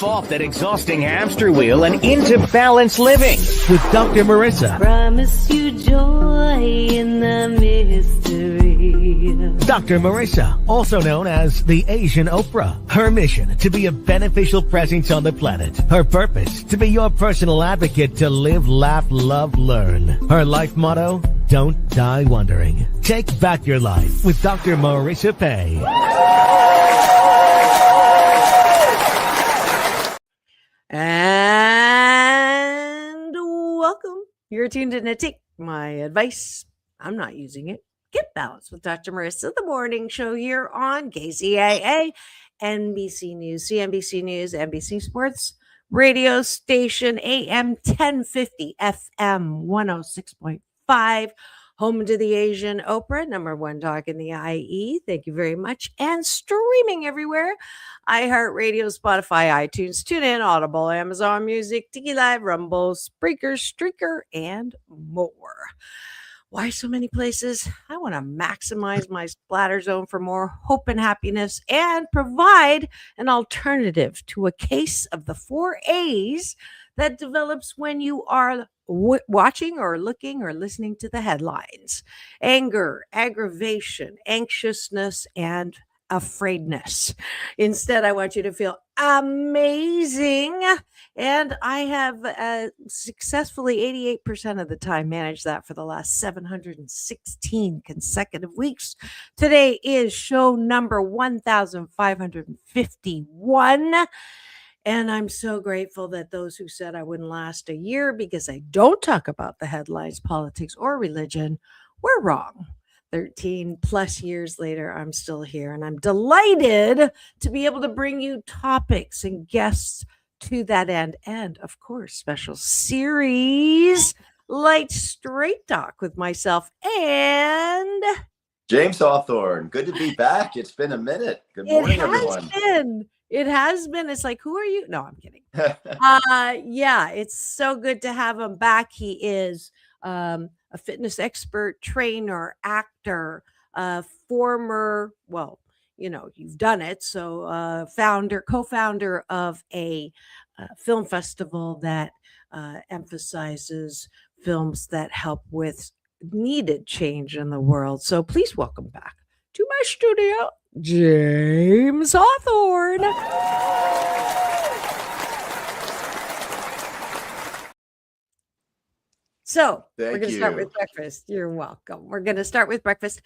Off that exhausting hamster wheel and into balanced living with Dr. Marissa. Promise you joy in the mystery. Dr. Marissa, also known as the Asian Oprah. Her mission, to be a beneficial presence on the planet. Her purpose, to be your personal advocate to live, laugh, love, learn. Her life motto, don't die wondering. Take back your life with Dr. Marissa Pay. And welcome. You're tuned in to Take My Advice. I'm not using it. Get Balanced with Dr. Marissa, the morning show here on KCAA, NBC News, CNBC News, NBC Sports radio station, AM 1050, FM 106.5. Home to the Asian Oprah, number one talk in the IE. Thank you very much. And streaming everywhere. iHeartRadio, Spotify, iTunes, TuneIn, Audible, Amazon Music, Tiki Live, Rumble, Spreaker, Streaker, and more. Why so many places? I want to maximize my splatter zone for more hope and happiness and provide an alternative to a case of the 4 A's that develops when you are watching or looking or listening to the headlines. Anger, aggravation, anxiousness, and afraidness. Instead, I want you to feel amazing. And I have successfully 88% of the time managed that for the last 716 consecutive weeks. Today is show number 1551. And I'm so grateful that those who said I wouldn't last a year because I don't talk about the headlines, politics, or religion were wrong. 13 plus years later, I'm still here. And I'm delighted to be able to bring you topics and guests to that end. And of course, special series like Straight Talk with myself and James Hawthorn. Good to be back. It's been a minute. Good morning, everyone. It has been. It's like, who are you? No, I'm kidding. Yeah, it's so good to have him back. He is a fitness expert, trainer, actor, former, well, you know, you've done it. So co-founder of a film festival that emphasizes films that help with needed change in the world. So please welcome back to my studio, James Hawthorn. So we're going to start with breakfast. You're welcome. We're going to start with breakfast.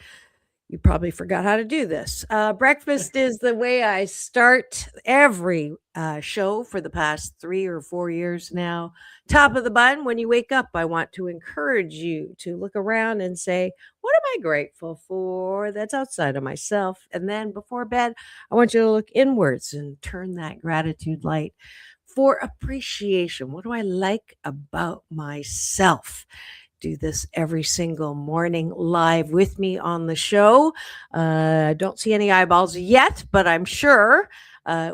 You probably forgot how to do this. Breakfast is the way I start every show for the past 3 or 4 years now. Top of the bun, when you wake up, I want to encourage you to look around and say, what am I grateful for that's outside of myself? And then before bed, I want you to look inwards and turn that gratitude light for appreciation. What do I like about myself? Do this every single morning live with me on the show. I don't see any eyeballs yet, but I'm sure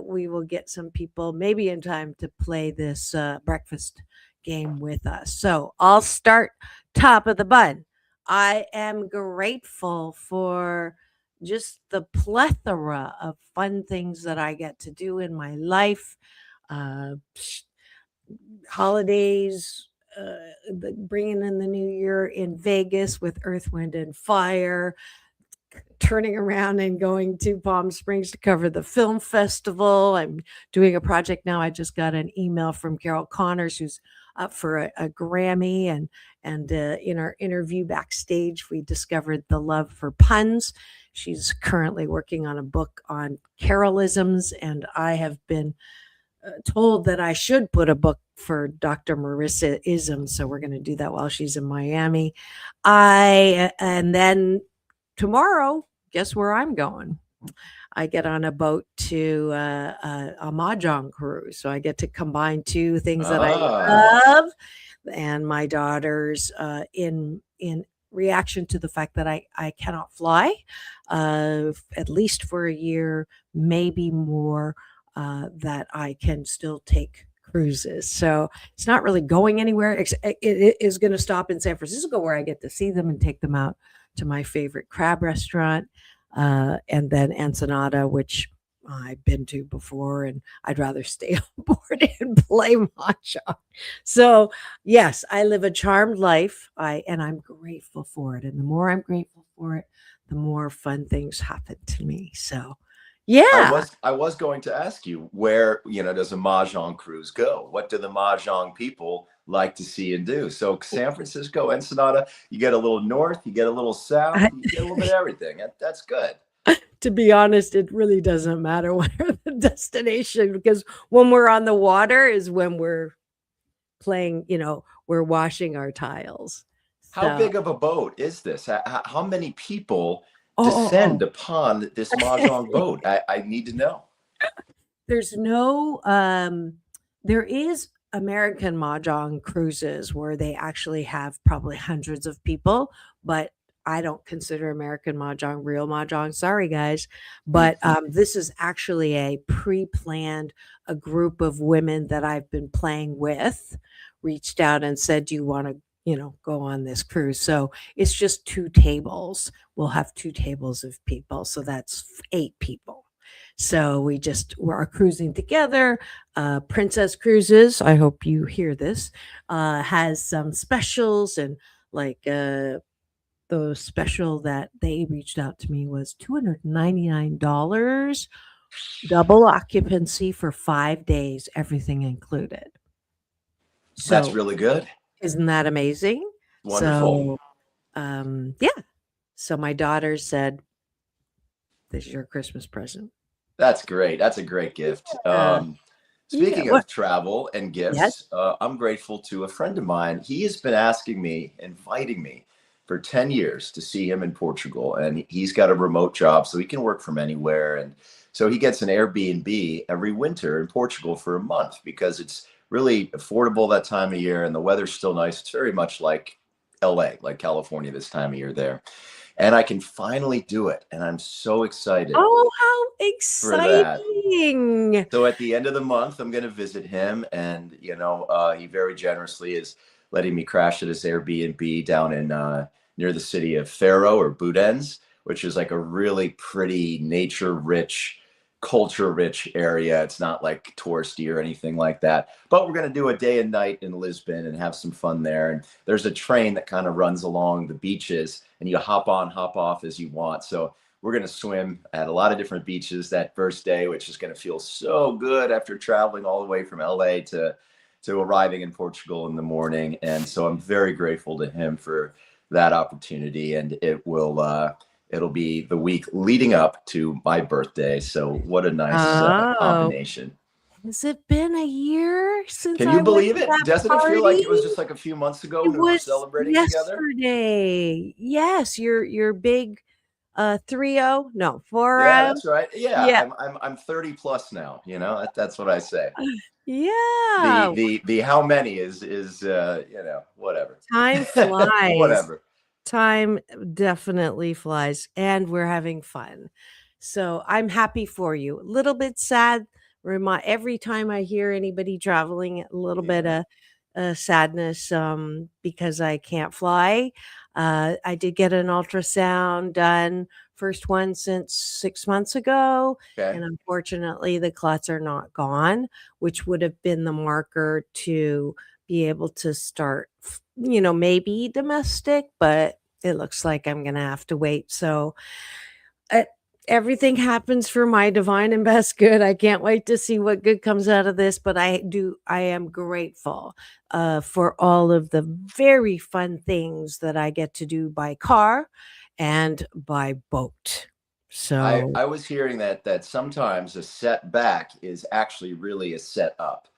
we will get some people maybe in time to play this breakfast game with us. So I'll start top of the bun. I am grateful for just the plethora of fun things that I get to do in my life. Holidays, bringing in the new year in Vegas with Earth, Wind, and Fire, turning around and going to Palm Springs to cover the film festival. I'm doing a project now. I just got an email from Carol Connors, who's up for a Grammy, and in our interview backstage, we discovered the love for puns. She's currently working on a book on Carolisms, and I have been told that I should put a book for Dr. Marissa isms, so we're going to do that while she's in Miami. And then tomorrow, guess where I'm going? I get on a boat to a mahjong cruise, so I get to combine two things that I love. And my daughter's in reaction to the fact that I cannot fly, at least for a year, maybe more, that I can still take cruises. So it's not really going anywhere. It is going to stop in San Francisco where I get to see them and take them out to my favorite crab restaurant, and then Ensenada, which I've been to before, and I'd rather stay on board and play mahjong. So yes, I live a charmed life. I'm grateful for it. And the more I'm grateful for it, the more fun things happen to me. So yeah. I was going to ask you, where, does a mahjong cruise go? What do the mahjong people like to see and do? So San Francisco, Ensenada, you get a little north, you get a little south, you get a little bit of everything. That's good. To be honest, it really doesn't matter where the destination, because when we're on the water is when we're playing, we're washing our tiles. How big of a boat is this? How many people descend upon this mahjong boat? I need to know. There's no, there is American mahjong cruises where they actually have probably hundreds of people, but I don't consider American mahjong real mahjong. Sorry, guys. But this is actually a pre-planned, a group of women that I've been playing with reached out and said, do you want to, go on this cruise? So it's just 2 tables. We'll have 2 tables of people. So that's 8 people. So we're cruising together. Princess Cruises, I hope you hear this, has some specials, and like, the special that they reached out to me was $299, double occupancy for 5 days, everything included. So that's really good. Isn't that amazing? Wonderful. So, yeah. So my daughter said, this is your Christmas present. That's great. That's a great gift. Speaking of travel and gifts, yes. I'm grateful to a friend of mine. He has been inviting me for 10 years to see him in Portugal. And he's got a remote job, so he can work from anywhere. And so he gets an Airbnb every winter in Portugal for a month because it's really affordable that time of year and the weather's still nice. It's very much like LA, like California this time of year there. And I can finally do it. And I'm so excited. Oh, how exciting. So at the end of the month, I'm going to visit him. And, he very generously is letting me crash at his Airbnb down in near the city of Faro or Budenz, which is like a really pretty nature-rich, culture-rich area. It's not like touristy or anything like that. But we're going to do a day and night in Lisbon and have some fun there. And there's a train that kind of runs along the beaches, and you hop on, hop off as you want. So we're going to swim at a lot of different beaches that first day, which is going to feel so good after traveling all the way from LA to arriving in Portugal in the morning. And so I'm very grateful to him for that opportunity. And it'll be the week leading up to my birthday. So what a nice combination. Has it been a year since? Can you believe it? Doesn't it feel like it was just like a few months ago when we were celebrating yesterday? Together? Yes, your big 3-0, no 4-0. Yeah, that's right. Yeah. I'm 30 plus now. That's what I say. Yeah. The how many is whatever. Time flies. Whatever. Time definitely flies, and we're having fun. So I'm happy for you. A little bit sad. Every time I hear anybody traveling, a little bit of sadness because I can't fly. I did get an ultrasound done, first one since 6 months ago. Okay. And unfortunately, the clots are not gone, which would have been the marker to be able to start, maybe domestic, but it looks like I'm going to have to wait. So everything happens for my divine and best good. I can't wait to see what good comes out of this, but I am grateful for all of the very fun things that I get to do by car and by boat. So I was hearing that sometimes a setback is actually really a setup.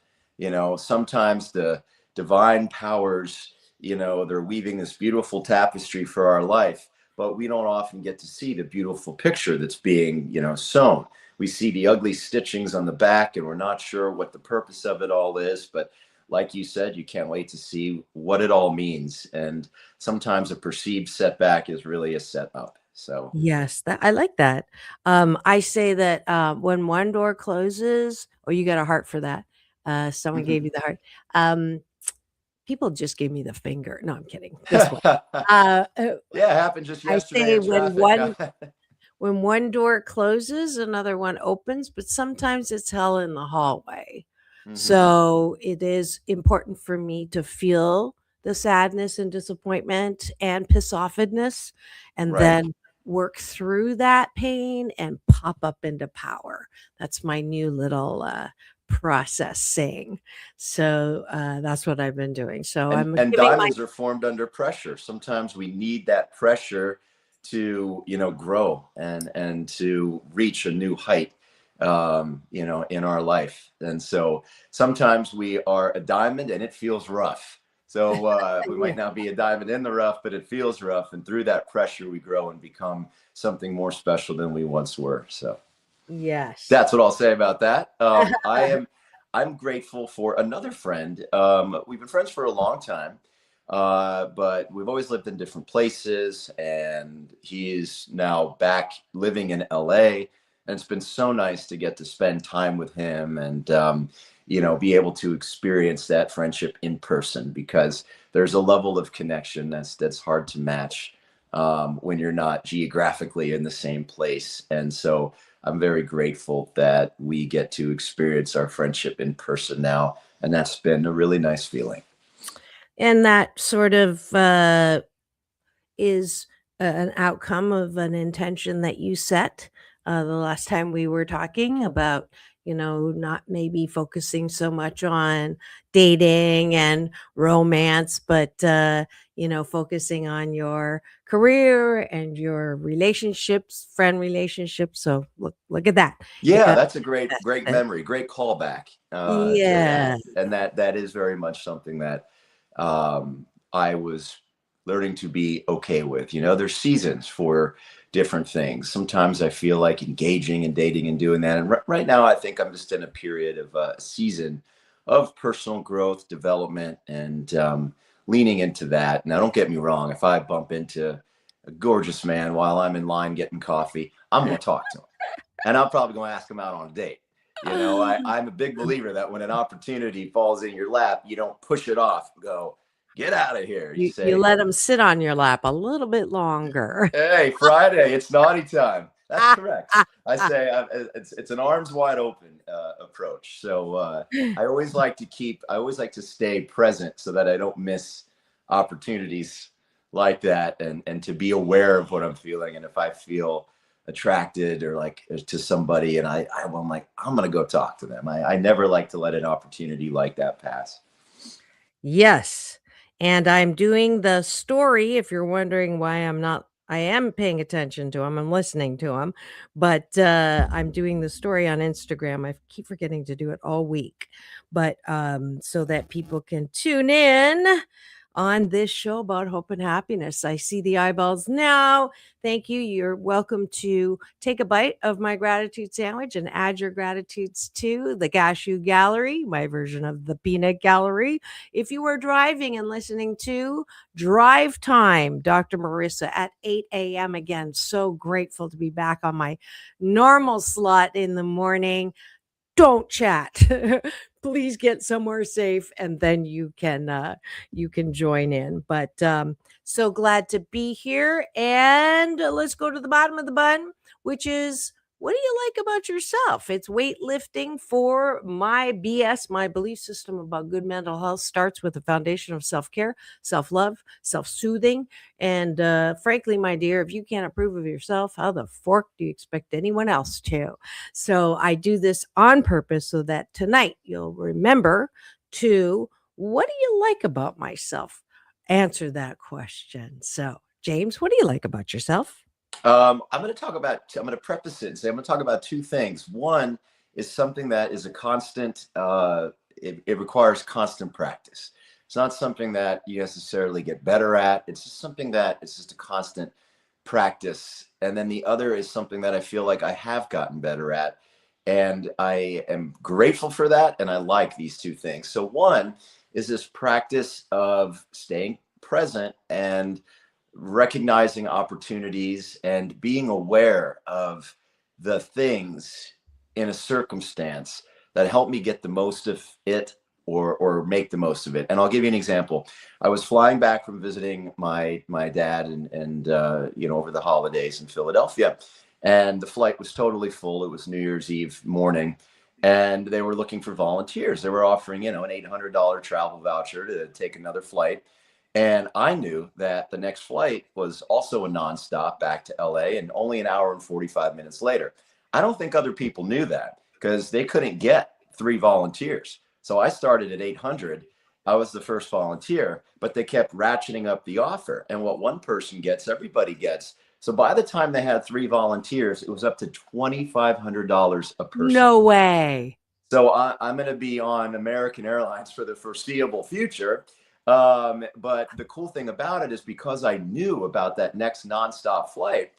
Sometimes the divine powers, they're weaving this beautiful tapestry for our life, but we don't often get to see the beautiful picture that's being, sewn. We see the ugly stitchings on the back and we're not sure what the purpose of it all is, but like you said, you can't wait to see what it all means. And sometimes a perceived setback is really a setup. So Yes, that I like that. I say that when one door closes, or you got a heart for that. Someone gave you the heart. Um, People just gave me the finger. No, I'm kidding. This one. yeah, Uh, it happened just I yesterday say in traffic. No. when one door closes, another one opens, but sometimes it's hell in the hallway. hmm So it is important for me to feel the sadness and disappointment and piss offedness, and Right. then work through that pain and pop up into power. That's my new little processing. So that's what I've been doing. So I'm And giving my diamonds are formed under pressure. Sometimes we need that pressure to, grow and to reach a new height, in our life. And so sometimes we are a diamond and it feels rough. So we yeah. might not be a diamond in the rough, but it feels rough. And through that pressure, we grow and become something more special than we once were. So Yes. that's what I'll say about that. I'm grateful for another friend. We've been friends for a long time, but we've always lived in different places. And he is now back living in LA. And it's been so nice to get to spend time with him and be able to experience that friendship in person, because there's a level of connection that's hard to match when you're not geographically in the same place. And so I'm very grateful that we get to experience our friendship in person now. And that's been a really nice feeling. And that sort of is an outcome of an intention that you set the last time we were talking about, not maybe focusing so much on dating and romance, but focusing on your career and your relationships, friend relationships. So look at that. You Yeah, got that's a great memory, great callback to that. yeah. And that is very much something that I was learning to be okay with. There's seasons for different things. Sometimes I feel like engaging and dating and doing that. And right now, I think I'm just in a period of a season of personal growth, development, and leaning into that. Now, don't get me wrong. If I bump into a gorgeous man while I'm in line getting coffee, I'm going to talk to him. And I'm probably going to ask him out on a date. I'm a big believer that when an opportunity falls in your lap, you don't push it off, go, get out of here. You You say, let them sit on your lap a little bit longer. hey, Friday, it's naughty time. That's correct. I say it's an arms wide open approach. So I always like to stay present so that I don't miss opportunities like that, and to be aware of what I'm feeling. And if I feel attracted or like to somebody and I'm like, I'm going to go talk to them. I never like to let an opportunity like that pass. Yes. And I'm doing the story. If you're wondering why I am paying attention to him. I'm listening to him, but I'm doing the story on Instagram. I keep forgetting to do it all week, but so that people can tune in on this show about hope and happiness. I see the eyeballs now. Thank you. You're welcome to take a bite of my gratitude sandwich and add your gratitudes to the Cashew Gallery, my version of the Peanut Gallery. If you are driving and listening to Drive Time, Dr. Marissa at 8 a.m. Again, so grateful to be back on my normal slot in the morning. Don't chat. Please get somewhere safe, and then you can join in. But so glad to be here. And let's go to the bottom of the bun, which is, what do you like about yourself? It's weightlifting for my BS. My belief system about good mental health starts with a foundation of self-care, self-love, self-soothing. And frankly, my dear, if you can't approve of yourself, how the fork do you expect anyone else to? So I do this on purpose so that tonight you'll remember what do you like about myself? Answer that question. So, James, what do you like about yourself? I'm going to preface it and say, I'm going to talk about two things. One is something that is a constant, it requires constant practice. It's not something that you necessarily get better at. It's just something that it's just a constant practice. And then the other is something that I feel like I have gotten better at. And I am grateful for that. And I like these two things. So one is this practice of staying present and recognizing opportunities and being aware of the things in a circumstance that help me get the most of it, or make the most of it. And I'll give you an example. I was flying back from visiting my dad and over the holidays in Philadelphia, and the flight was totally full. It was New Year's Eve morning, and they were looking for volunteers. They were offering, an $800 travel voucher to take another flight. And I knew that the next flight was also a nonstop back to LA, and only an hour and 45 minutes later. I don't think other people knew that because they couldn't get 3 volunteers. So I started at 800. I was the first volunteer, but they kept ratcheting up the offer. And what one person gets, everybody gets. So by the time they had 3 volunteers, it was up to $2,500 a person. No way. So I'm going to be on American Airlines for the foreseeable future. But the cool thing about it is because I knew about that next nonstop flight,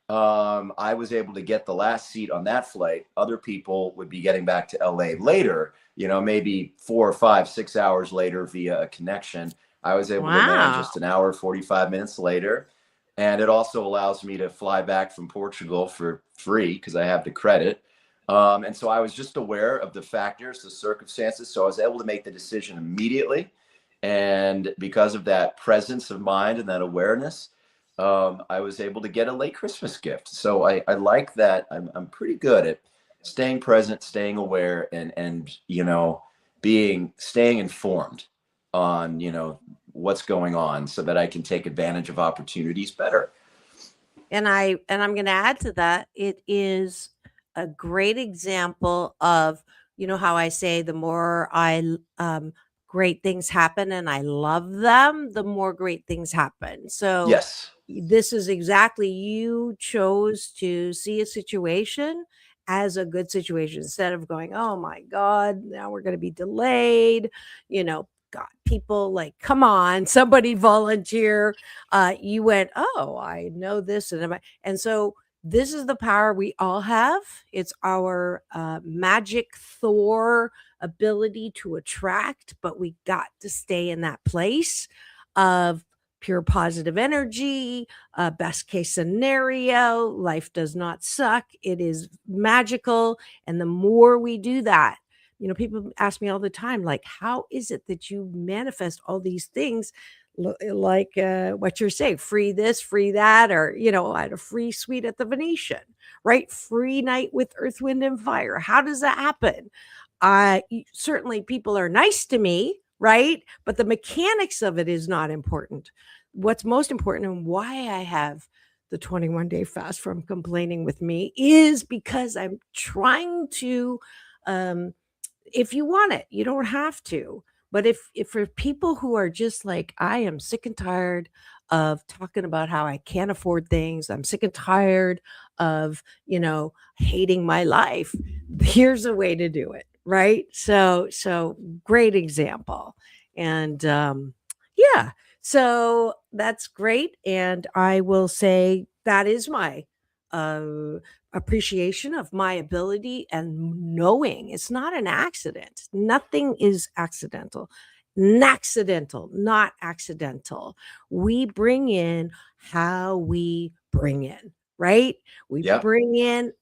I was able to get the last seat on that flight. Other people would be getting back to LA later, maybe 4 or 5, 6 hours later via a connection. I was able to land just an hour, 45 minutes later. And it also allows me to fly back from Portugal for free because I have the credit. And so I was just aware of the factors, the circumstances. So I was able to make the decision immediately. And because of that presence of mind and that awareness, I was able to get a late Christmas gift. So I like that. I'm pretty good at staying present, staying aware, and staying informed on, what's going on so that I can take advantage of opportunities better. And I'm going to add to that. It is a great example of, how I say the more great things happen and I love them, the more great things happen. So yes, this is exactly, you chose to see a situation as a good situation instead of going, oh my God, now we're going to be delayed. God, people like, come on, somebody volunteer. You went, oh, I know this. And so this is the power we all have. It's our magic Thor ability to attract, but we got to stay in that place of pure positive energy, best case scenario. Life does not suck. It is magical. And the more we do that, people ask me all the time, like, how is it that you manifest all these things? Like what you're saying, free this, free that, or, I had a free suite at the Venetian, right? Free night with Earth, Wind, and Fire. How does that happen? Certainly people are nice to me, right? But the mechanics of it is not important. What's most important and why I have the 21-day fast from complaining with me is because I'm trying to, if you want it, you don't have to. But if for people who are just like, I am sick and tired of talking about how I can't afford things, I'm sick and tired of, hating my life, here's a way to do it, right? So great example. And yeah, so that's great. And I will say that is my appreciation of my ability and knowing it's not an accident. Nothing is accidental. Not accidental. We bring in how we bring in, right? We bring in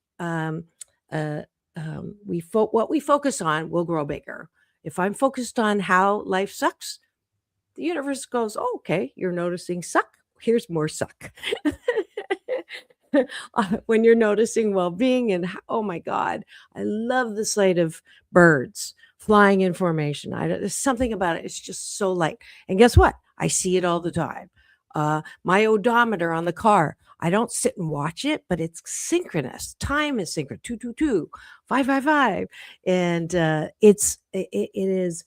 what we focus on will grow bigger. If I'm focused on how life sucks, the universe goes, oh, okay, you're noticing suck. Here's more suck. When you're noticing well-being and oh my God, I love the sight of birds flying in formation. There's something about it. It's just so light. And guess what? I see it all the time. My odometer on the car, I don't sit and watch it, but it's synchronous. Time is synchronous. 222, 555. And it is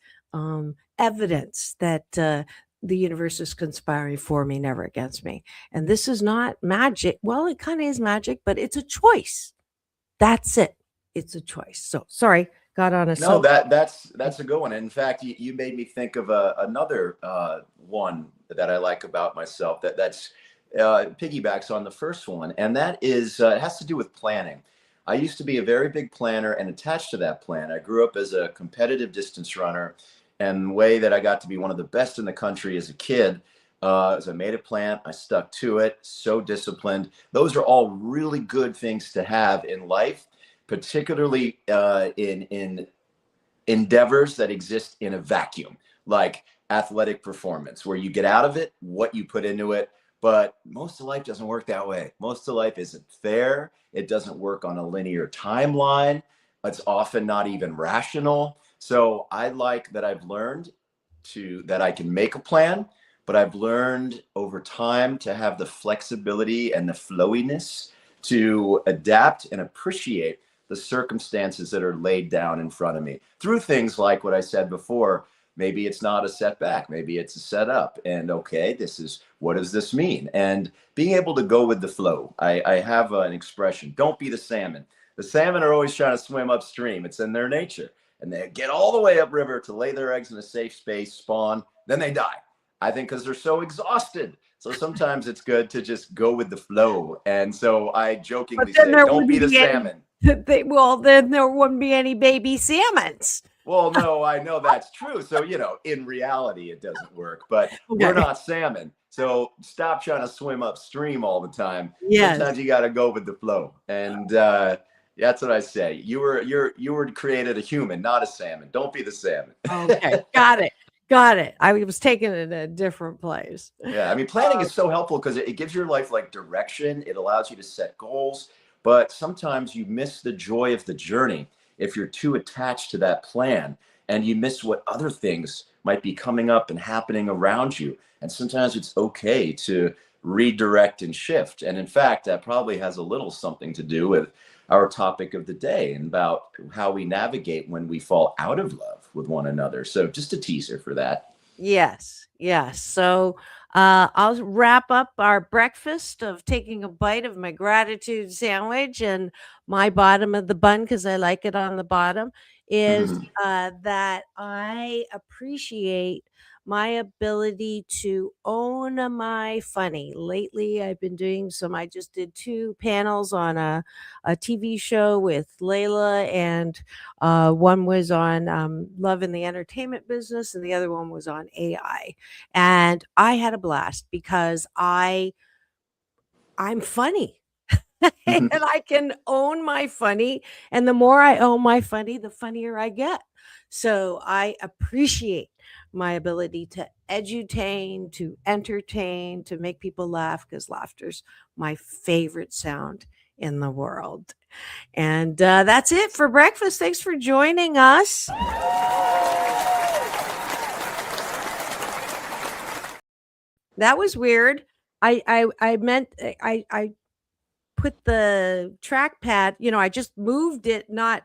evidence that the universe is conspiring for me, never against me. And this is not magic. Well, it kind of is magic, but it's a choice. That's it. It's a choice. So sorry, got on a no. That's a good one. In fact, you made me think of another one that I like about myself. That's piggybacks on the first one, and that is it has to do with planning. I used to be a very big planner, and attached to that plan, I grew up as a competitive distance runner. And the way that I got to be one of the best in the country as a kid is I made a plan, I stuck to it, so disciplined. Those are all really good things to have in life, particularly in endeavors that exist in a vacuum, like athletic performance, where you get out of it what you put into it. But most of life doesn't work that way. Most of life isn't fair. It doesn't work on a linear timeline. It's often not even rational. So I like that I've learned that I can make a plan, but I've learned over time to have the flexibility and the flowiness to adapt and appreciate the circumstances that are laid down in front of me through things like what I said before. Maybe it's not a setback, maybe it's a setup, and okay, what does this mean? And being able to go with the flow. I have an expression: don't be the salmon. The salmon are always trying to swim upstream. It's in their nature, and they get all the way upriver to lay their eggs in a safe space, spawn, then they die. I think because they're so exhausted. So sometimes it's good to just go with the flow. And so I jokingly say, don't be the salmon. Then there wouldn't be any baby salmons. Well, no, I know that's true. So, in reality, it doesn't work, but we're not salmon. So stop trying to swim upstream all the time. Yes. Sometimes you got to go with the flow. And that's what I say. You were created a human, not a salmon. Don't be the salmon. Okay. Got it. I was taking it in a different place. Yeah. I mean, planning is so helpful because it gives your life like direction. It allows you to set goals, but sometimes you miss the joy of the journey if you're too attached to that plan, and you miss what other things might be coming up and happening around you. And sometimes it's okay to redirect and shift. And in fact, that probably has a little something to do with our topic of the day and about how we navigate when we fall out of love with one another. So just a teaser for that. Yes. So I'll wrap up our breakfast of taking a bite of my gratitude sandwich, and my bottom of the bun, because I like it on the bottom, is that I appreciate my ability to own my funny. Lately, I've been doing I just did 2 panels on a TV show with Layla, and one was on love in the entertainment business, and the other one was on AI. And I had a blast because I'm funny. And I can own my funny. And the more I own my funny, the funnier I get. So I appreciate my ability to edutain, to entertain, to make people laugh, because laughter's my favorite sound in the world. And that's it for breakfast. Thanks for joining us. That was weird. I meant I put the trackpad, I just moved it, not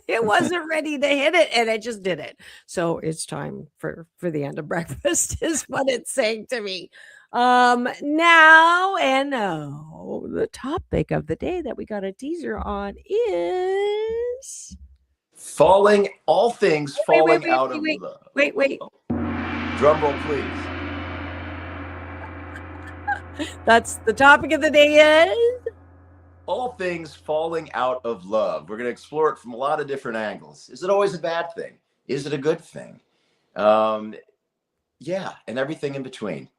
it wasn't ready to hit it, and I just did it. So it's time for the end of breakfast is what it's saying to me. Now the topic of the day that we got a teaser on is all things falling out of love. Wait. Drum roll, please. That's the topic of the day is all things falling out of love. We're going to explore it from a lot of different angles. Is it always a bad thing? Is it a good thing? Yeah, and everything in between.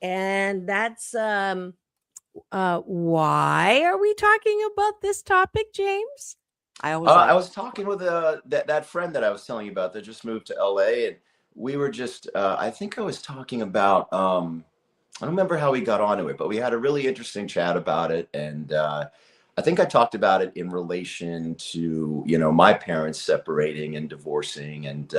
And that's why are we talking about this topic, James? I was talking with that friend that I was telling you about that just moved to LA, and we were just I think I was talking about I don't remember how we got onto it, but we had a really interesting chat about it. And I think I talked about it in relation to, my parents separating and divorcing, and,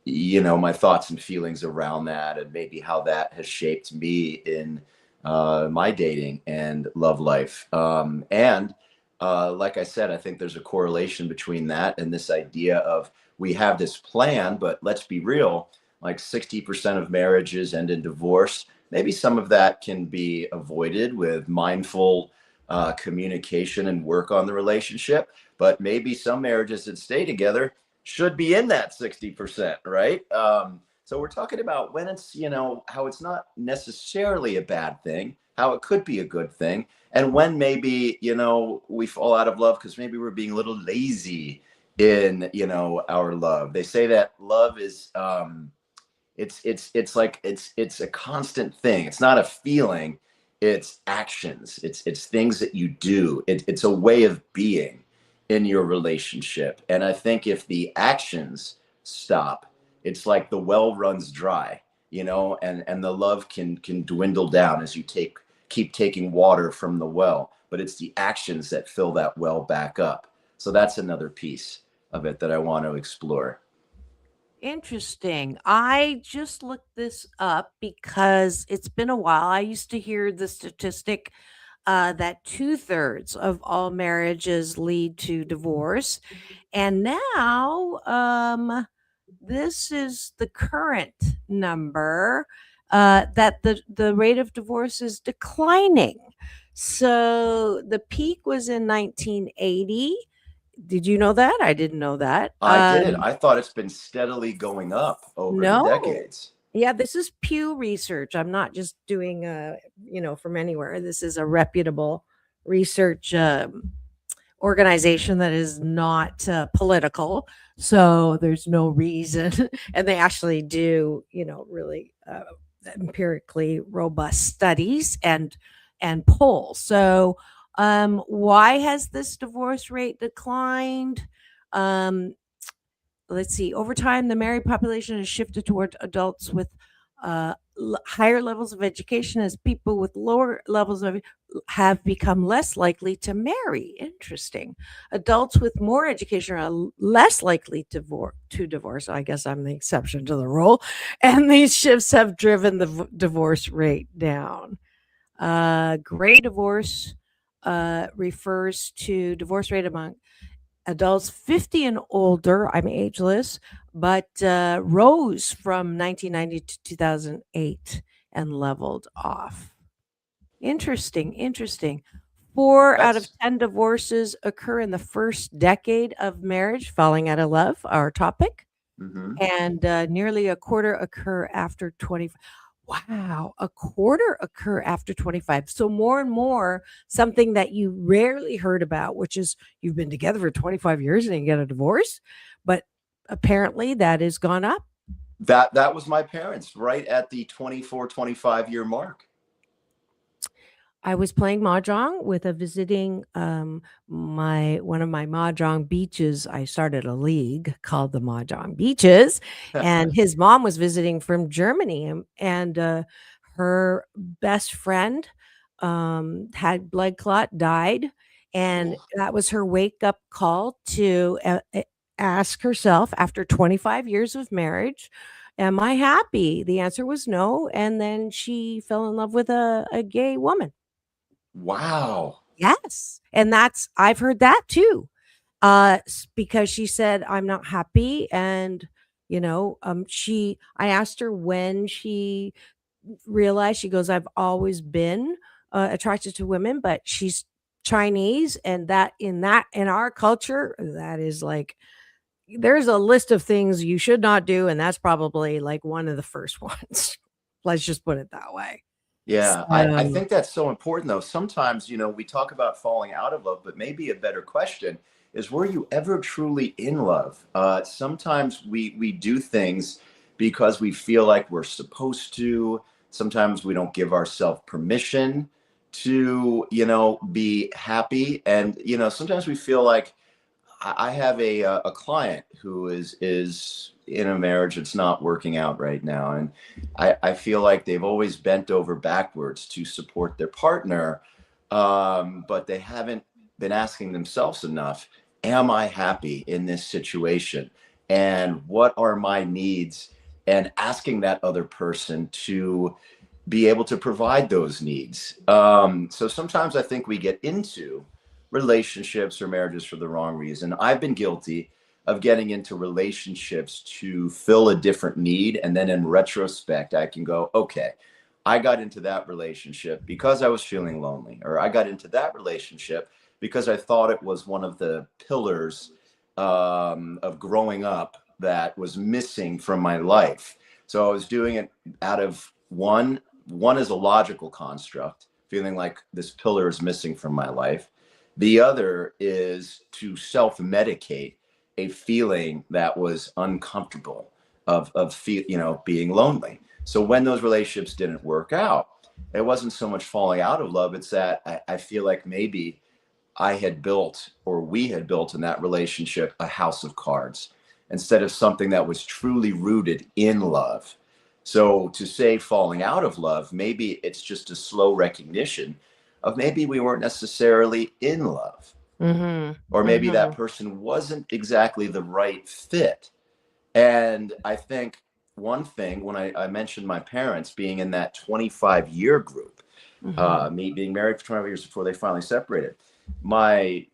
my thoughts and feelings around that, and maybe how that has shaped me in my dating and love life. And like I said, I think there's a correlation between that and this idea of we have this plan, but let's be real, like 60% of marriages end in divorce. Maybe some of that can be avoided with mindful communication and work on the relationship, but maybe some marriages that stay together should be in that 60%, right? So we're talking about when it's, how it's not necessarily a bad thing, how it could be a good thing, and when maybe, we fall out of love because maybe we're being a little lazy in, our love. They say that love is, it's a constant thing. It's not a feeling, it's actions. It's things that you do. It's a way of being in your relationship. And I think if the actions stop, it's like the well runs dry, and the love can dwindle down as you keep taking water from the well. But it's the actions that fill that well back up. So that's another piece of it that I want to explore. Interesting. I just looked this up because it's been a while. I used to hear the statistic that two-thirds of all marriages lead to divorce. And now this is the current number that the rate of divorce is declining. So the peak was in 1980. Did you know that? I didn't know that. I did. I thought it's been steadily going up over the No. decades. Yeah, this is Pew Research. I'm not just doing, from anywhere. This is a reputable research organization that is not political. So there's no reason. And they actually do, really empirically robust studies and polls. So why has this divorce rate declined? Let's see. Over time, the married population has shifted toward adults with higher levels of education, as people with lower levels of have become less likely to marry. Interesting. Adults with more education are less likely to divorce. I guess I'm the exception to the rule. And these shifts have driven the divorce rate down. Gray divorce refers to divorce rate among adults 50 and older. I'm ageless, but rose from 1990 to 2008 and leveled off. Interesting. Four out of 10 divorces occur in the first decade of marriage, falling out of love, our topic. Mm-hmm. And nearly a quarter occur after 20. Wow, a quarter occur after 25. So more and more, something that you rarely heard about, which is you've been together for 25 years and you get a divorce, but apparently that has gone up. That was my parents right at the 24, 25-year mark. I was playing mahjong with a visiting one of my mahjong beaches. I started a league called the Mahjong Beaches, and his mom was visiting from Germany, and her best friend had blood clot, died, and that was her wake up call to ask herself, after 25 years of marriage, am I happy? The answer was no, and then she fell in love with a gay woman. Wow. Yes. And I've heard that too. Because she said, I'm not happy. And, I asked her when she realized, she goes, I've always been attracted to women, but she's Chinese. And in our culture, that is like, there's a list of things you should not do. And that's probably like one of the first ones. Let's just put it that way. Yeah, I think that's so important, though. Sometimes, we talk about falling out of love, but maybe a better question is, were you ever truly in love? Sometimes we do things because we feel like we're supposed to. Sometimes we don't give ourselves permission to, be happy. And, sometimes we feel like, I have a client who is in a marriage that's not working out right now. And I feel like they've always bent over backwards to support their partner, but they haven't been asking themselves enough, am I happy in this situation? And what are my needs? And asking that other person to be able to provide those needs. So sometimes I think we get into relationships or marriages for the wrong reason. I've been guilty of getting into relationships to fill a different need. And then in retrospect, I can go, okay, I got into that relationship because I was feeling lonely, or I got into that relationship because I thought it was one of the pillars of growing up that was missing from my life. So I was doing it out of one is a logical construct, feeling like this pillar is missing from my life. The other is to self-medicate a feeling that was uncomfortable of being lonely. So when those relationships didn't work out, it wasn't so much falling out of love. It's that I feel like maybe I had built, or we had built in that relationship, a house of cards instead of something that was truly rooted in love. So to say falling out of love, maybe it's just a slow recognition of maybe we weren't necessarily in love, or maybe that person wasn't exactly the right fit. And I think one thing, when I mentioned my parents being in that 25-year group, me being married for 25 years before they finally separated, my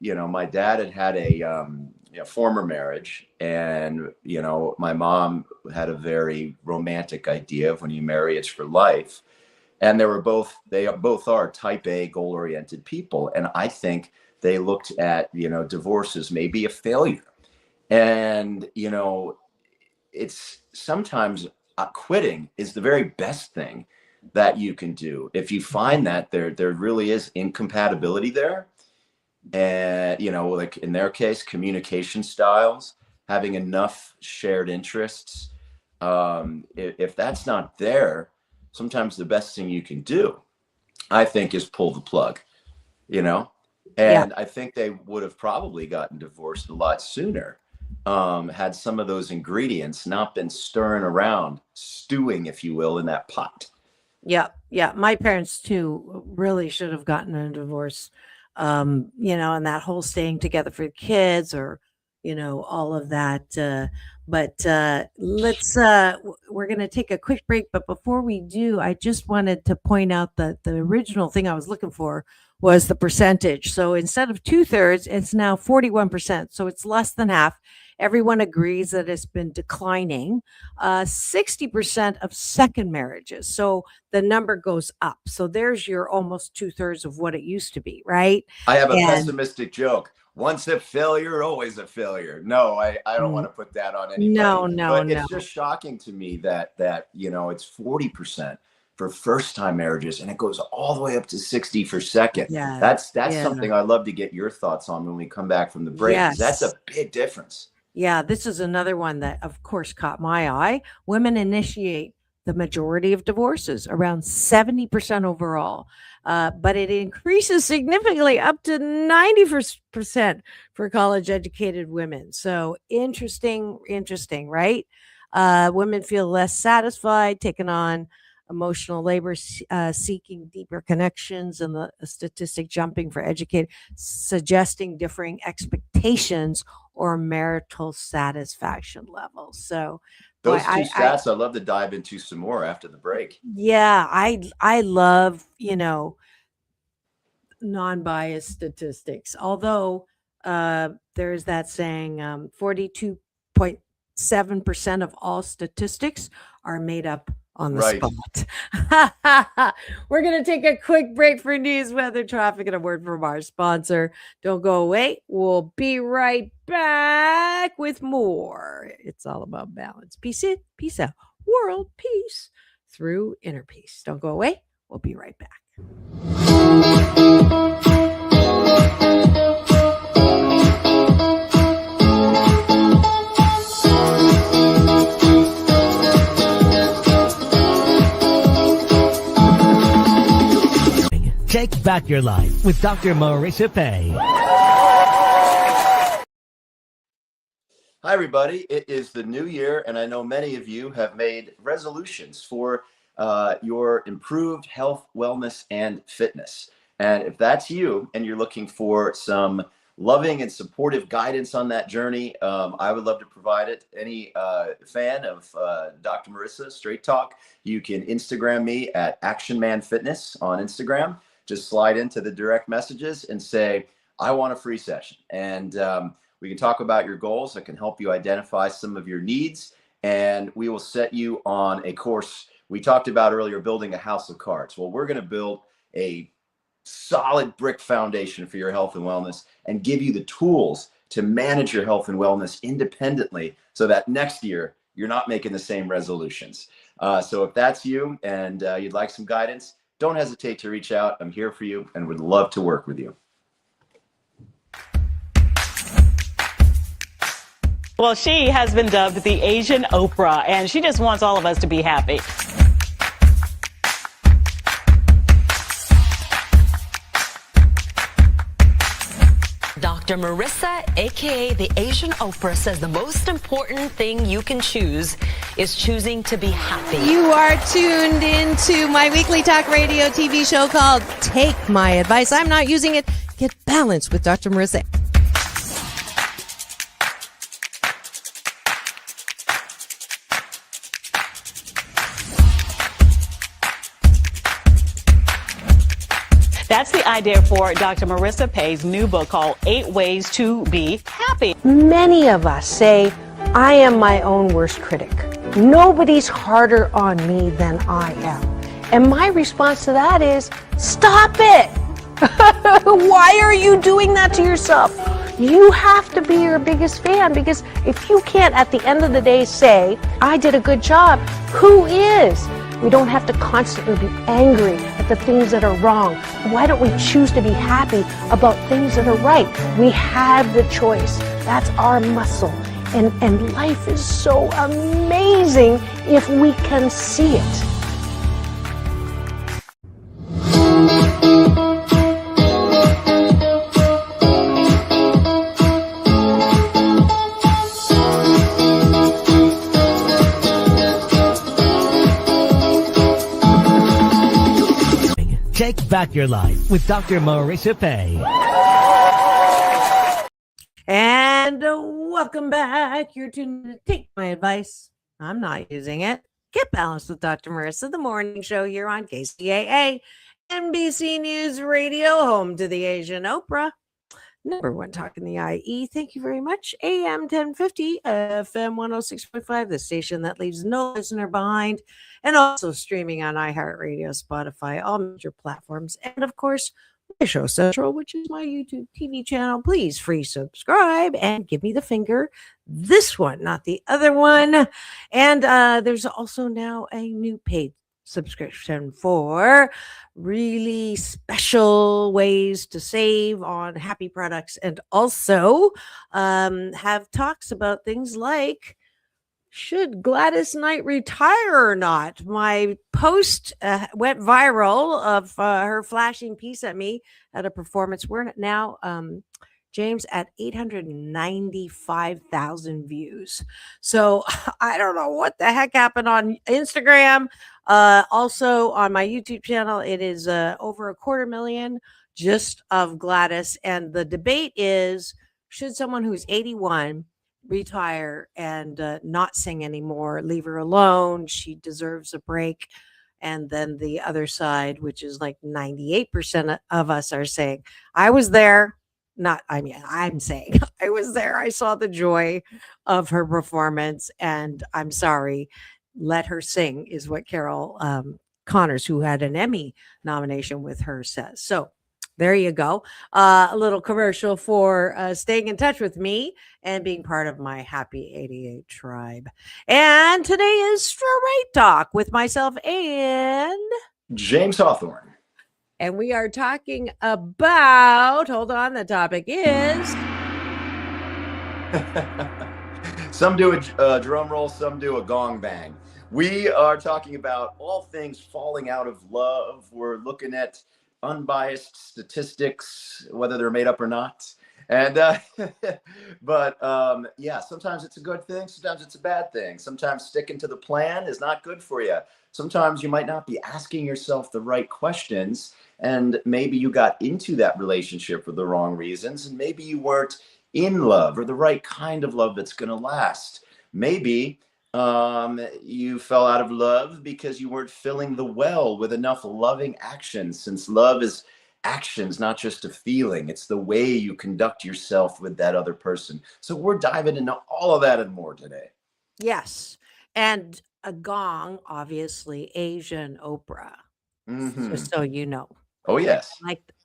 dad had a former marriage, and my mom had a very romantic idea of when you marry, it's for life. And they both are type A goal-oriented people. And I think they looked at, divorce as maybe a failure. And, it's sometimes quitting is the very best thing that you can do. If you find that there really is incompatibility there, and, like in their case, communication styles, having enough shared interests. If that's not there, sometimes the best thing you can do, I think, is pull the plug, and I think they would have probably gotten divorced a lot sooner, had some of those ingredients not been stirring around, stewing, if you will, in that pot. Yeah. My parents too really should have gotten a divorce. And that whole staying together for the kids, or all of that. But we're going to take a quick break. But before we do, I just wanted to point out that the original thing I was looking for was the percentage. So instead of 2/3, it's now 41%. So it's less than half. Everyone agrees that it's been declining. 60% of second marriages. So the number goes up. So there's your almost 2/3 of what it used to be, right? I have a pessimistic joke. Once a failure, always a failure. No, I don't want to put that on anybody. No. But it's just shocking to me that it's 40% for first-time marriages, and it goes all the way up to 60 for second. Yeah, That's something I'd love to get your thoughts on when we come back from the break. Yes. That's a big difference. Yeah, this is another one that, of course, caught my eye. Women initiate the majority of divorces, around 70% overall. But it increases significantly up to 90% for college-educated women. So interesting, right? Women feel less satisfied, taking on emotional labor, seeking deeper connections, and the statistic jumping for educated, suggesting differing expectations or marital satisfaction levels. So those two stats I'd love to dive into some more after the break. Yeah, I love, non-biased statistics. Although there's that saying 42.7% of all statistics are made up on the spot. We're going to take a quick break for news, weather, traffic, and a word from our sponsor. Don't go away. We'll be right back with more. It's all about balance. Peace in, peace out. World peace through inner peace. Don't go away. We'll be right back. Take back your life with Dr. Marissa Pay. Hi, everybody. It is the new year, and I know many of you have made resolutions for your improved health, wellness, and fitness. And if that's you and you're looking for some loving and supportive guidance on that journey, I would love to provide it. Any fan of Dr. Marissa, Straight Talk, you can Instagram me at Action Man Fitness on Instagram. Just slide into the direct messages and say, I want a free session. And we can talk about your goals. I can help you identify some of your needs, and we will set you on a course. We talked about earlier building a house of cards. Well, we're going to build a solid brick foundation for your health and wellness and give you the tools to manage your health and wellness independently so that next year you're not making the same resolutions. So if that's you and you'd like some guidance, don't hesitate to reach out. I'm here for you and would love to work with you. Well, she has been dubbed the Asian Oprah, and she just wants all of us to be happy. Dr. Marissa, aka the Asian Oprah, says the most important thing you can choose is choosing to be happy. You are tuned into my weekly talk radio TV show called Take My Advice. I'm not using it. Get balanced with Dr. Marissa. That's the idea for Dr. Marissa Pay's new book called 8 Ways to Be Happy. Many of us say, I am my own worst critic. Nobody's harder on me than I am. And my response to that is, stop it. Why are you doing that to yourself? You have to be your biggest fan, because if you can't at the end of the day say, I did a good job, who is? We don't have to constantly be angry at the things that are wrong. Why don't we choose to be happy about things that are right? We have the choice. That's our muscle. And life is so amazing if we can see it. Take back your life with Dr. Marissa Pay. And welcome back. You're tuned to Take My Advice. I'm not using it. Get balanced with Dr. Marissa, the morning show here on KCAA, NBC News Radio, home to the Asian Oprah. Number one talk in the IE. Thank you very much. AM 1050, FM 106.5, the station that leaves no listener behind, and also streaming on iHeartRadio, Spotify, all major platforms, and of course, my show Central, which is my YouTube TV channel. Please free subscribe and give me the finger. This one, not the other one. And there's also now a new paid subscription for really special ways to save on happy products, and also have talks about things like, should Gladys Knight retire or not? My post went viral of her flashing piece at me at a performance. We're now, James, at 895,000 views. So I don't know what the heck happened on Instagram. Also on my YouTube channel, it is over 250,000 just of Gladys. And the debate is, should someone who's 81 retire and not sing anymore, leave her alone, she deserves a break? And then the other side, which is like 98% of us, are saying, I was there. I'm saying I was there. I saw the joy of her performance, and I'm sorry, let her sing, is what Carol Connors, who had an Emmy nomination with her, says. So there you go. A little commercial for staying in touch with me and being part of my Happy 88 tribe. And today is Straight Talk with myself and James Hawthorn. And we are talking about, hold on, the topic is... Some do a drum roll, some do a gong bang. We are talking about all things falling out of love. We're looking at unbiased statistics, whether they're made up or not. And yeah, sometimes it's a good thing, sometimes it's a bad thing. Sometimes sticking to the plan is not good for you. Sometimes you might not be asking yourself the right questions, and maybe you got into that relationship for the wrong reasons, and maybe you weren't in love, or the right kind of love that's going to last. Maybe you fell out of love because you weren't filling the well with enough loving actions, since love is actions, not just a feeling. It's the way you conduct yourself with that other person. So we're diving into all of that and more today. Yes. And a gong, obviously, Asian Oprah. Mm-hmm. Just so you know. Oh, yes.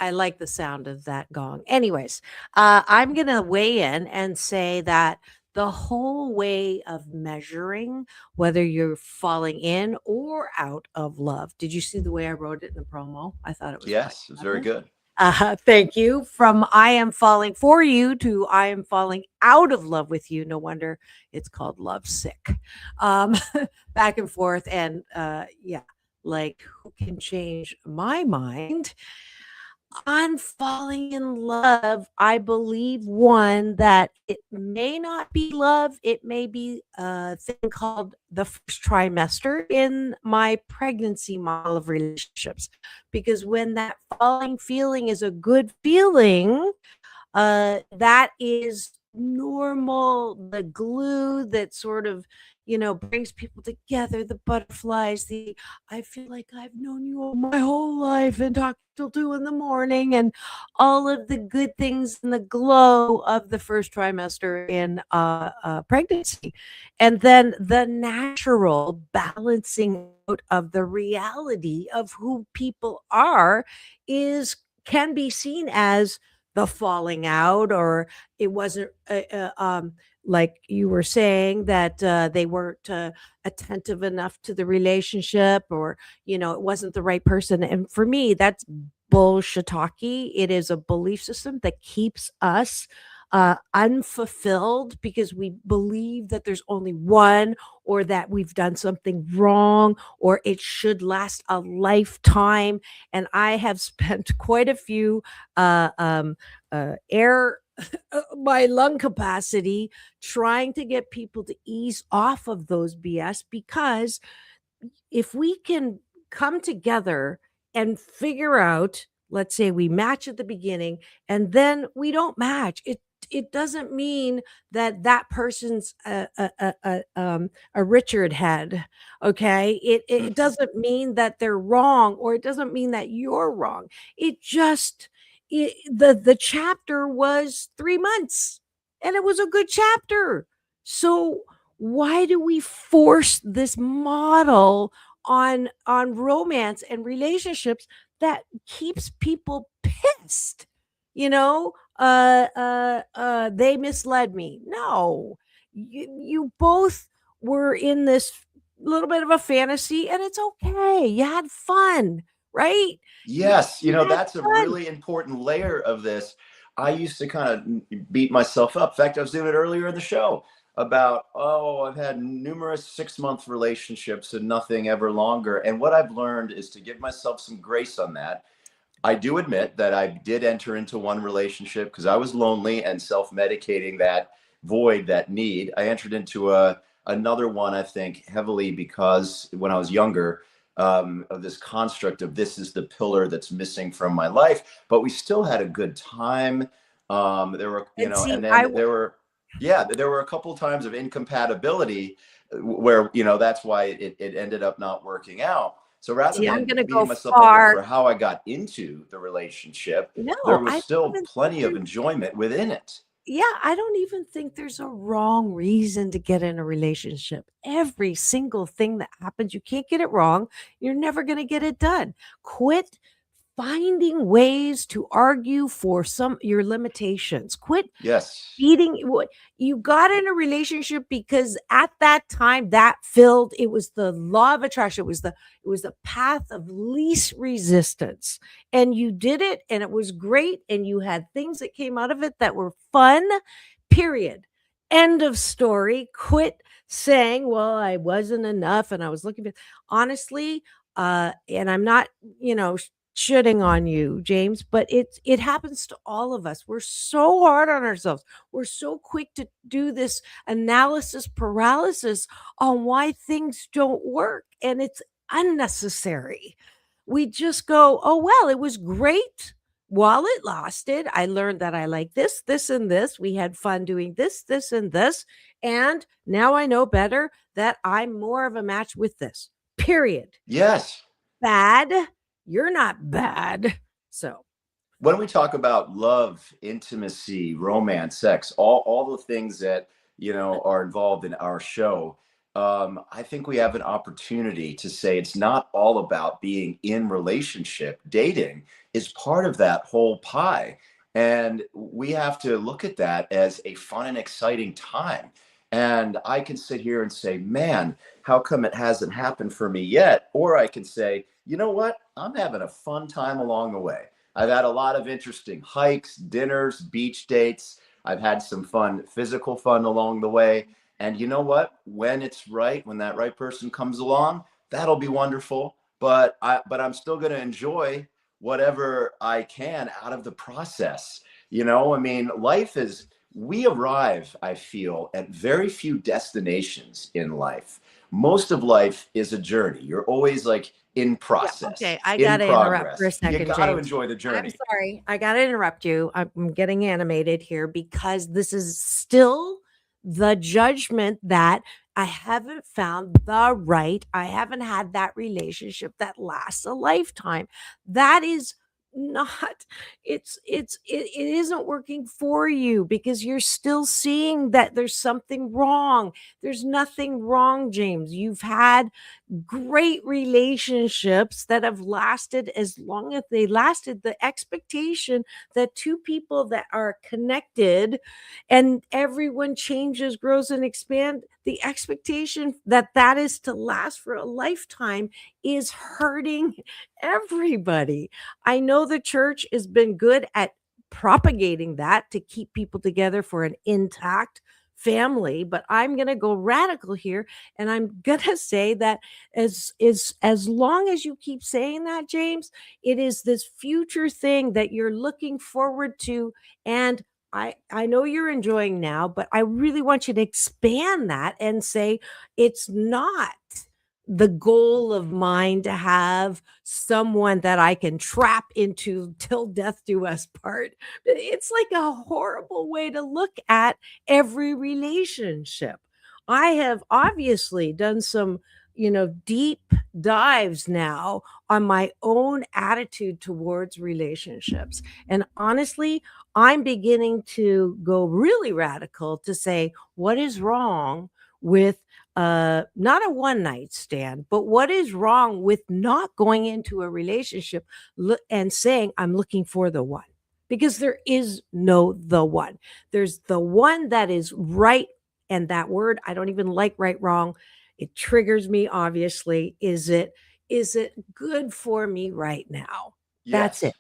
I like the sound of that gong. Anyways, I'm going to weigh in and say that the whole way of measuring whether you're falling in or out of love. Did you see the way I wrote it in the promo? I thought it was yes, it was very good. Thank you. From I am falling for you to I am falling out of love with you. No wonder it's called Love Sick. Um, back and forth. And yeah, like who can change my mind on falling in love? I believe one that it may not be love, it may be a thing called the first trimester in my pregnancy model of relationships. Because when that falling feeling is a good feeling, that is normal, the glue that sort of, brings people together, the butterflies, the I feel like I've known you all my whole life and talk till 2 in the morning, and all of the good things and the glow of the first trimester in pregnancy. And then the natural balancing out of the reality of who people are is can be seen as the falling out, or it wasn't like you were saying that they weren't attentive enough to the relationship, or it wasn't the right person. And for me, that's bullshitaki. It is a belief system that keeps us unfulfilled because we believe that there's only one, or that we've done something wrong, or it should last a lifetime. And I have spent quite a few air my lung capacity trying to get people to ease off of those BS, because if we can come together and figure out, let's say we match at the beginning and then we don't match, it doesn't mean that that person's a Richard head. Okay. It doesn't mean that they're wrong, or it doesn't mean that you're wrong. It just, the chapter was 3 months and it was a good chapter. So why do we force this model on romance and relationships that keeps people pissed? They misled me. No, you both were in this little bit of a fantasy, and it's okay. You had fun, right? Yes, You had that's a fun. really important layer of this. I used to kind of beat myself up. In fact, I was doing it earlier in the show about, oh, I've had numerous 6-month relationships and nothing ever longer. And what I've learned is to give myself some grace on that. I do admit that I did enter into one relationship because I was lonely and self-medicating that void, that need. I entered into another one, I think, heavily because when I was younger, of this construct of this is the pillar that's missing from my life. But we still had a good time. There were, And see, and then there were a couple of times of incompatibility where, that's why it ended up not working out. So rather I'm than gonna beating go myself up far. for how I got into the relationship, there No, was I don't still even think plenty of enjoyment within it. I don't even think there's a wrong reason to get in a relationship. Every single thing that happens, you can't get it wrong. You're never going to get it done. Quit finding ways to argue for your limitations. Quit Yes. beating what you got in a relationship, because at that time that filled, it was the law of attraction, it was the path of least resistance, and you did it and it was great, and you had things that came out of it that were fun, period, end of story. Quit saying, well, I wasn't enough and I was looking for, honestly, and I'm not, shitting on you, James, but it happens to all of us. We're so hard on ourselves. We're so quick to do this analysis paralysis on why things don't work, and it's unnecessary. We just go, oh, well, it was great while it lasted. I learned that I like this, this, and this. We had fun doing this, this, and this. And now I know better that I'm more of a match with this, period. Yes. Bad. You're not bad. So When we talk about love, intimacy, romance, sex, all the things that are involved in our show, I think we have an opportunity to say it's not all about being in relationship. Dating is part of that whole pie, and we have to look at that as a fun and exciting time. And I can sit here and say, man, how come it hasn't happened for me yet? Or I can say, you know what? I'm having a fun time along the way. I've had a lot of interesting hikes, dinners, beach dates. I've had some fun, physical fun along the way. And you know what? When it's right, when that right person comes along, that'll be wonderful. But I'm still going to enjoy whatever I can out of the process. You know, I mean, life is, we arrive, I feel, at very few destinations in life. Most of life is a journey. You're always like in process, okay, I in gotta interrupt for a progress. You second, got to James. enjoy the I'm journey. sorry. I got to interrupt you. I'm getting animated here because this is still the judgment that I haven't found the right. I haven't had that relationship that lasts a lifetime. That is not, it isn't working for you because you're still seeing that there's something wrong. There's nothing wrong, James. You've had great relationships that have lasted as long as they lasted. The expectation that two people that are connected and everyone changes, grows, and expand, the expectation that that is to last for a lifetime is hurting everybody. I know the church has been good at propagating that to keep people together for an intact family, but I'm going to go radical here, and I'm going to say that as long as you keep saying that, James, it is this future thing that you're looking forward to. And I know you're enjoying now, but I really want you to expand that and say it's not the goal of mine to have someone that I can trap into till death do us part. It's like a horrible way to look at every relationship. I have obviously done some, deep dives now on my own attitude towards relationships. And honestly, I'm beginning to go really radical to say, what is wrong with not a one night stand, but what is wrong with not going into a relationship and saying, I'm looking for the one? Because there is no the one. There's the one that is right. And that word, I don't even like right, wrong. It triggers me, obviously. Is it good for me right now? That's Yes. it.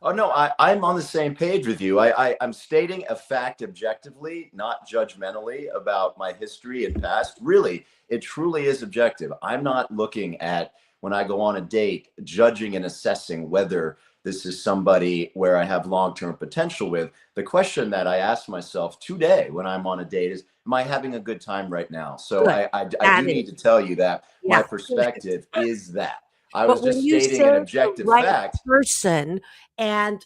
Oh no, I'm on the same page with you. I'm stating a fact objectively, not judgmentally about my history and past. Really, it truly is objective. I'm not looking at, when I go on a date, judging and assessing whether this is somebody where I have long-term potential with. The question that I ask myself today when I'm on a date is, am I having a good time right now? So Good. I That do need is. to tell you that my Yeah. perspective is that. I was But when just you stating say an the objective right fact. person and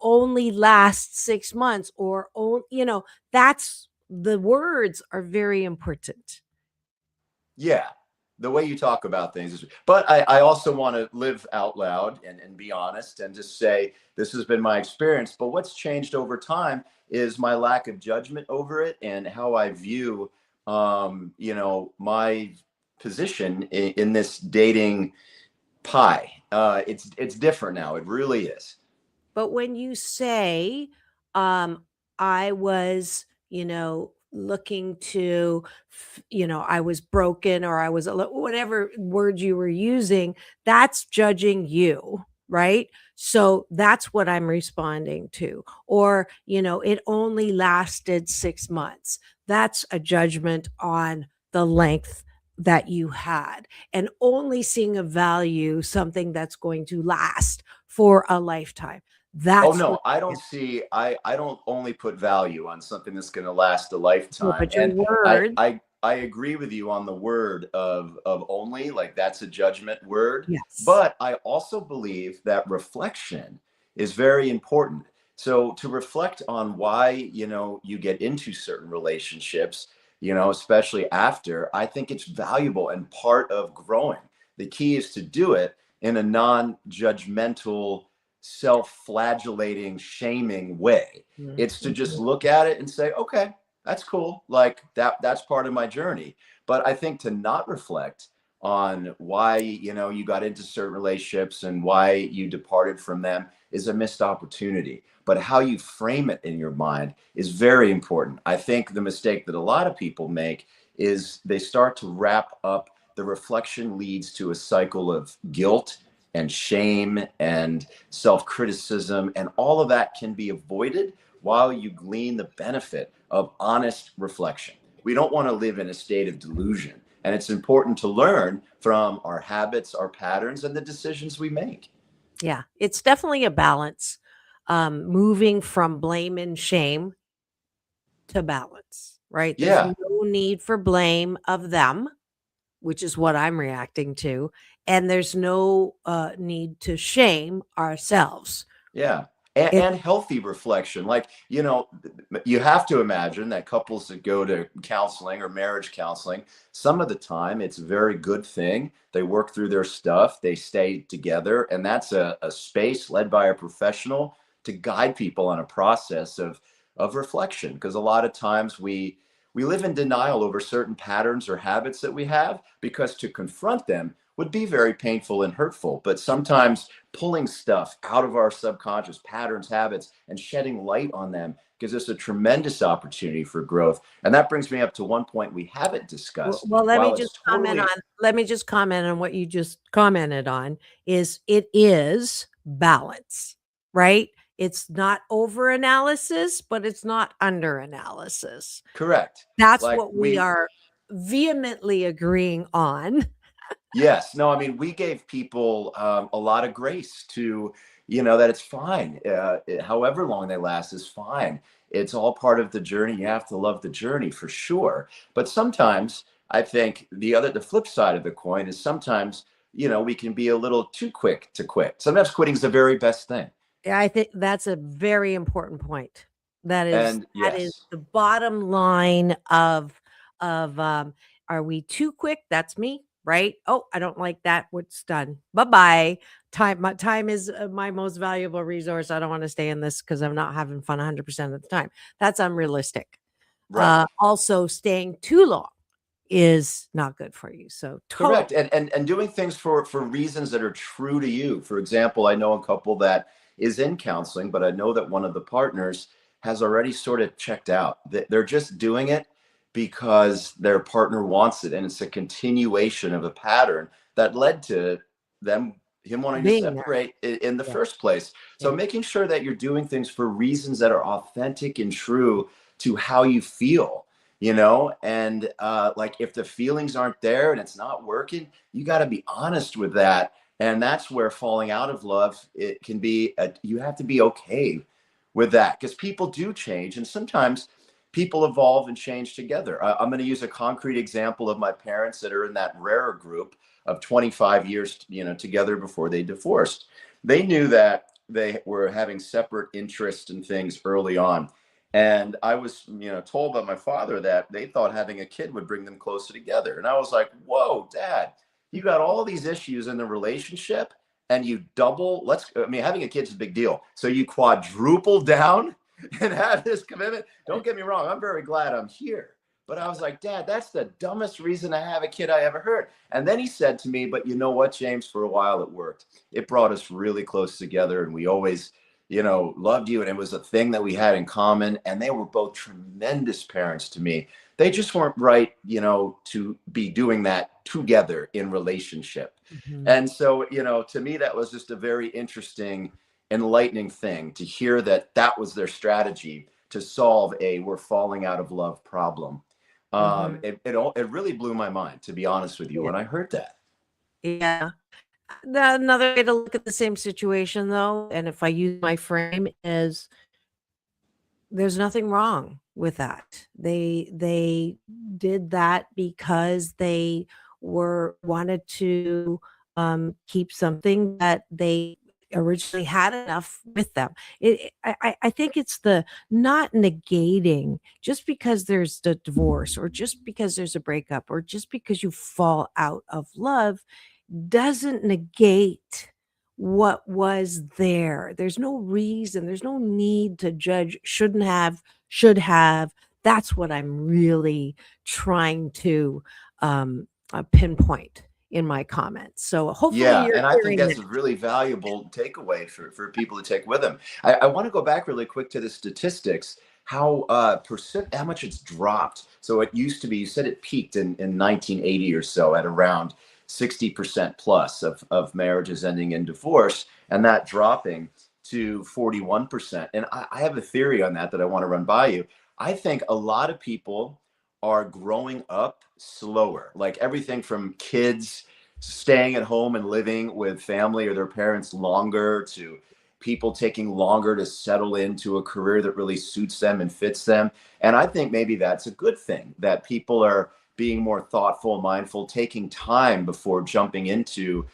only last 6 months that's the words are very important. Yeah, the way you talk about things is, but I also want to live out loud and be honest and just say this has been my experience. But what's changed over time is my lack of judgment over it and how I view, my position in this dating pie. It's different now. It really is. But when you say, I was, looking to, I was broken or I was, whatever word you were using, that's judging you, right? So that's what I'm responding to. Or, it only lasted 6 months. That's a judgment on the length that you had and only seeing a value, something that's going to last for a lifetime. Oh That's no, what I don't see. I don't only put value on something that's going to last a lifetime. but your And word. I agree with you on the word of only, like that's a judgment word. Yes. But I also believe that reflection is very important. So to reflect on why, you get into certain relationships, especially after, I think it's valuable and part of growing. The key is to do it in a non-judgmental, self-flagellating, shaming way. It's to just Mhm. look at it and say, okay, that's cool. Like that's part of my journey. But I think to not reflect on why, you got into certain relationships and why you departed from them is a missed opportunity. But how you frame it in your mind is very important. I think the mistake that a lot of people make is they start to wrap up, the reflection leads to a cycle of guilt and shame and self-criticism, and all of that can be avoided while you glean the benefit of honest reflection. We don't want to live in a state of delusion, and it's important to learn from our habits, our patterns, and the decisions we make. Yeah, it's definitely a balance, moving from blame and shame to balance, right? There's Yeah, no need for blame of them, which is what I'm reacting to, and there's no need to shame ourselves. yeah. It And healthy reflection. Like, you have to imagine that couples that go to counseling or marriage counseling, some of the time it's a very good thing. They work through their stuff, they stay together, and that's a space led by a professional to guide people on a process of reflection. Because a lot of times we live in denial over certain patterns or habits that we have, because to confront them would be very painful and hurtful. But sometimes pulling stuff out of our subconscious patterns, habits, and shedding light on them gives us a tremendous opportunity for growth. And that brings me up to one point we haven't discussed. well, let me While it's just comment totally on what you just commented on. Is it is balance, right? It's not over analysis, but it's not under analysis. correct, That's like what we are vehemently agreeing on. yes, no, I mean, we gave people a lot of grace to, that it's fine. However long they last is fine. It's all part of the journey. You have to love the journey for sure. But sometimes I think the flip side of the coin is sometimes, we can be a little too quick to quit. Sometimes quitting is the very best thing. Yeah, I think that's a very important point. And That is yes, the bottom line of are we too quick? That's me, right? Oh, I don't like that. What's done? Bye-bye. Time is my most valuable resource. I don't want to stay in this because I'm not having fun 100% of the time. That's unrealistic. right. Also staying too long is not good for you. So Correct. totally. And doing things for reasons that are true to you. For example, I know a couple that is in counseling, but I know that one of the partners has already sort of checked out. They're just doing it because their partner wants it, and it's a continuation of a pattern that led to him wanting to Being there. separate in the Yeah. first place. So Yeah. making sure that you're doing things for reasons that are authentic and true to how you feel, and like, if the feelings aren't there and it's not working, you got to be honest with that. And that's where falling out of love, it can be you have to be okay with that, because people do change, and sometimes people evolve and change together. I'm going to use a concrete example of my parents that are in that rarer group of 25 years together before they divorced. They knew that they were having separate interests and things early on. And I was, told by my father that they thought having a kid would bring them closer together. And I was like, whoa, Dad, you got all these issues in the relationship, and you having a kid's a big deal. So you quadruple down and have this commitment. Don't get me wrong, I'm very glad I'm here. But I was like, Dad, that's the dumbest reason to have a kid I ever heard. And then he said to me, but you know what, James, for a while it worked. It brought us really close together, and we always loved you, and it was a thing that we had in common. And they were both tremendous parents to me. They just weren't right, to be doing that together in relationship. Mhm. And so, to me, that was just a very interesting, enlightening thing to hear that was their strategy to solve we're falling out of love problem. Mhm. It really blew my mind, to be honest with you, Yeah. when I heard that. Yeah. Another way to look at the same situation, though, and if I use my frame, is there's nothing wrong with that. They did that because they wanted to keep something that they originally had enough with them. I think it's the not negating just because there's the divorce, or just because there's a breakup, or just because you fall out of love doesn't negate what was there. There's no reason, there's no need to judge shouldn't have, should have. That's what I'm really trying to pinpoint in my comments. So hopefully Yeah, you're and I think hearing that's that. a really valuable takeaway for people to take with them. I want to go back really quick to the statistics, how much it's dropped. So it used to be, you said it peaked in 1980 or so at around 60% plus of marriages ending in divorce, and that dropping to 41%. And I have a theory on that I want to run by you. I think a lot of people are growing up slower, like everything from kids staying at home and living with family or their parents longer, to people taking longer to settle into a career that really suits them and fits them. And I think maybe that's a good thing, that people are being more thoughtful, mindful, taking time before jumping into,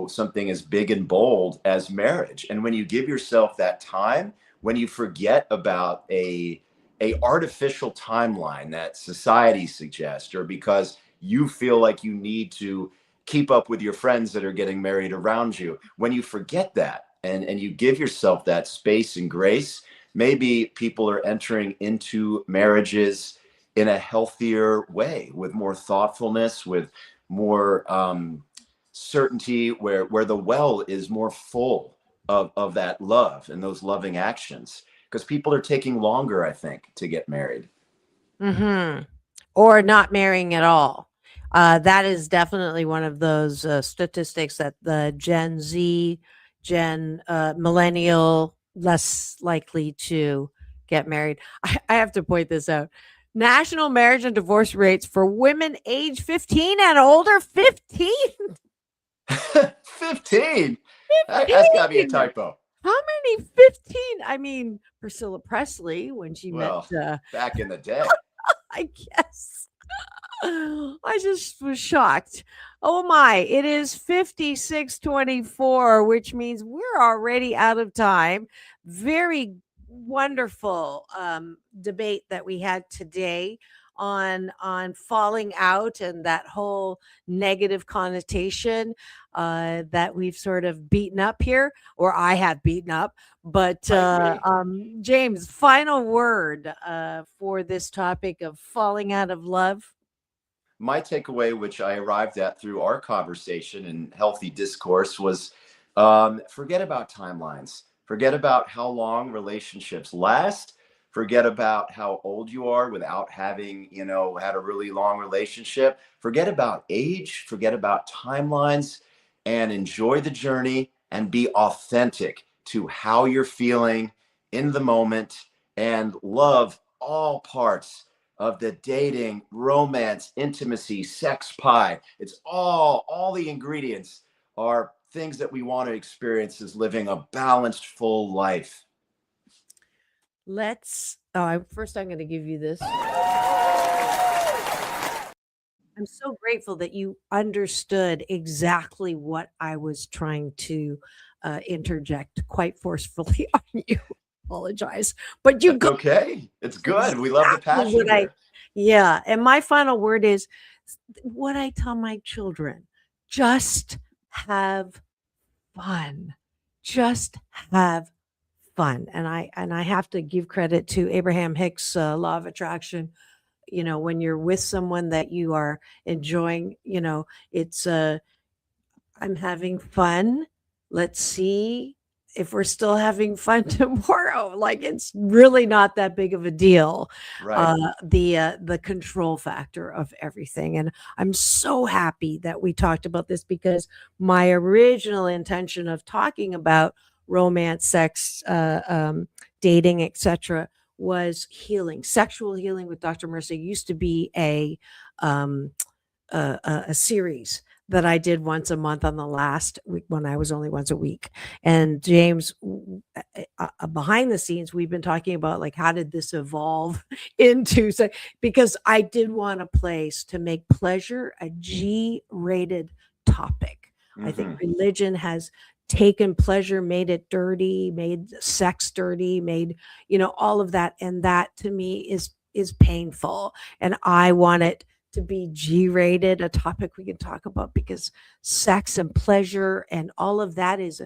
something as big and bold as marriage. And when you give yourself that time, when you forget about a artificial timeline that society suggests, or because you feel like you need to keep up with your friends that are getting married around you, when you forget that and you give yourself that space and grace, maybe people are entering into marriages in a healthier way, with more thoughtfulness, with more certainty, where the well is more full of that love and those loving actions, because people are taking longer, I think, to get married. Mm-hmm. Or not marrying at all. That is definitely one of those statistics that the Gen Z, millennial, less likely to get married. I have to point this out. National marriage and divorce rates for women age 15 and older, 15. 15? That's got to be a typo. How many 15? I mean, Priscilla Presley, when she met... back in the day. I guess. I just was shocked. Oh my, it is 56:24, which means we're already out of time. Very wonderful debate that we had today on falling out and that whole negative connotation that we've sort of beaten up here, or I have beaten up. But James, final word for this topic of falling out of love. My takeaway, which I arrived at through our conversation and healthy discourse, was forget about timelines. Forget about how long relationships last. Forget about how old you are without having, had a really long relationship. Forget about age. Forget about timelines, and enjoy the journey and be authentic to how you're feeling in the moment, and love all parts of the dating, romance, intimacy, sex pie. It's all the ingredients are things that we want to experience as living a balanced, full life. First I'm going to give you this. I'm so grateful that you understood exactly what I was trying to interject quite forcefully on you. Apologize, but you got okay. It's good. We love the passion here. Yeah, and my final word is what I tell my children: just have fun. Just have fun. And I have to give credit to Abraham Hicks' law of attraction. When you're with someone that you are enjoying, it's I'm having fun. Let's see if we're still having fun tomorrow. Like, it's really not that big of a deal. Right. The control factor of everything. And I'm so happy that we talked about this, because my original intention of talking about romance, sex, dating, etc., was healing, sexual healing with Dr. Marissa. It used to be a series that I did once a month on the last week, when I was only once a week. And James, behind the scenes, we've been talking about, like, how did this evolve into, because I did want a place to make pleasure a G-rated topic. Mm-hmm. I think religion has taken pleasure, made it dirty, made sex dirty, made, all of that. And that to me is painful. And I want it to be G-rated, a topic we can talk about, because sex and pleasure and all of that is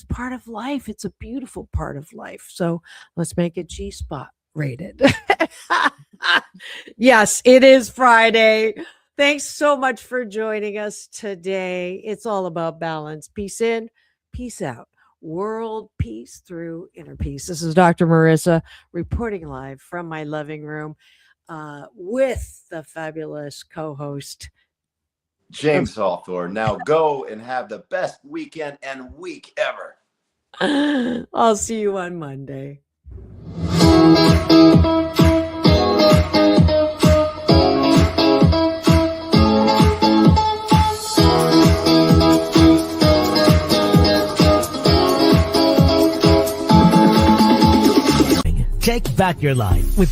part of life. It's a beautiful part of life. So let's make it G-spot rated. Yes, it is Friday. Thanks so much for joining us today. It's all about balance. Peace in, peace out. World peace through inner peace. This is Dr. Marissa reporting live from my living room with the fabulous co-host James Hawthorn. Now go and have the best weekend and week ever. I'll see you on Monday. Take back your life with